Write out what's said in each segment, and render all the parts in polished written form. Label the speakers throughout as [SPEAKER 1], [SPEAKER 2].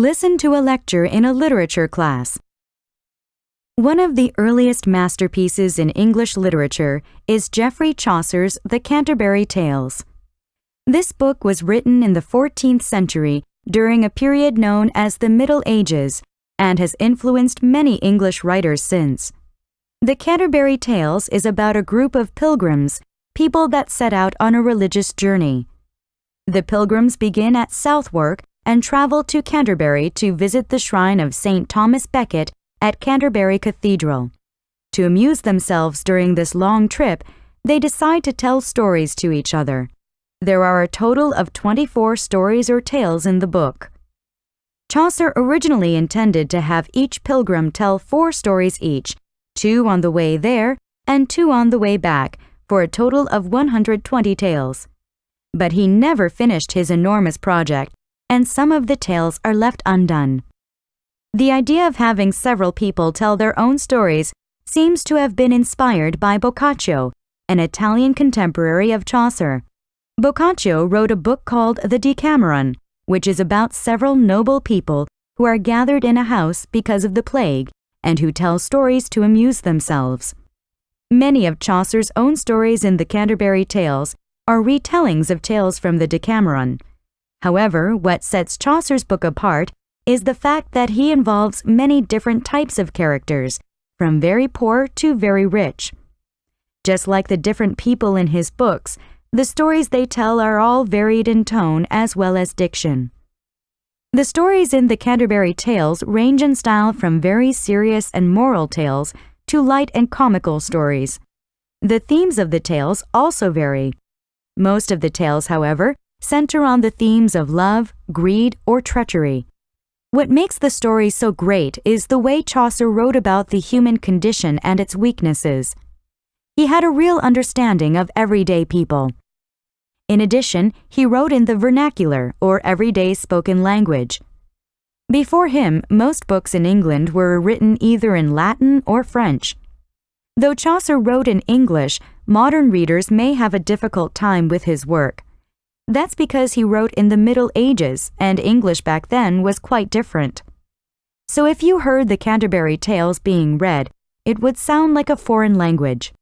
[SPEAKER 1] Listen to a lecture in a literature class. One of the earliest masterpieces in English literature is Geoffrey Chaucer's The Canterbury Tales. This book was written in the 14th century during a period known as the Middle Ages and has influenced many English writers since. The Canterbury Tales is about a group of pilgrims, people that set out on a religious journey. The pilgrims begin at Southwark and travel to Canterbury to visit the shrine of St. Thomas Becket at Canterbury Cathedral. To amuse themselves during this long trip, they decide to tell stories to each other. There are a total of 24 stories or tales in the book. Chaucer originally intended to have each pilgrim tell 4 stories each, 2 on the way there and 2 on the way back, for a total of 120 tales. But he never finished his enormous project, and some of the tales are left undone. The idea of having several people tell their own stories seems to have been inspired by Boccaccio, an Italian contemporary of Chaucer. Boccaccio wrote a book called The Decameron, which is about several noble people who are gathered in a house because of the plague and who tell stories to amuse themselves. Many of Chaucer's own stories in the Canterbury Tales are retellings of tales from the Decameron. However, what sets Chaucer's book apart is the fact that he involves many different types of characters, from very poor to very rich. Just like the different people in his books, the stories they tell are all varied in tone as well as diction. The stories in the Canterbury Tales range in style from very serious and moral tales to light and comical stories. The themes of the tales also vary. Most of the tales, however, center on the themes of love, greed, or treachery. What makes the story so great is the way Chaucer wrote about the human condition and its weaknesses. He had a real understanding of everyday people. In addition, he wrote in the vernacular, or everyday spoken language. Before him, most books in England were written either in Latin or French. Though Chaucer wrote in English, modern readers may have a difficult time with his work. That's because he wrote in the Middle Ages, and English back then was quite different. So if you heard the Canterbury Tales being read, it would sound like a foreign language.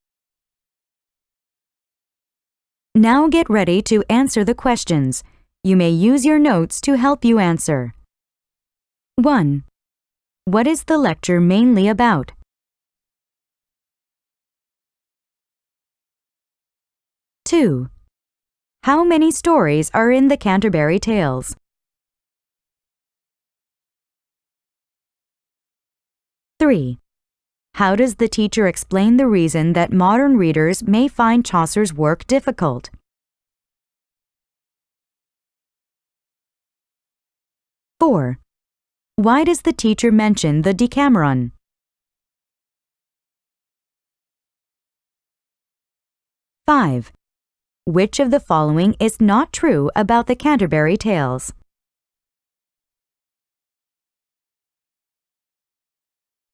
[SPEAKER 1] Now get ready to answer the questions. You may use your notes to help you answer. 1. What is the lecture mainly about? 2. How many stories are in the Canterbury Tales? 3. How does the teacher explain the reason that modern readers may find Chaucer's work difficult? 4. Why does the teacher mention the Decameron? 5. Which of the following is not true about the Canterbury Tales?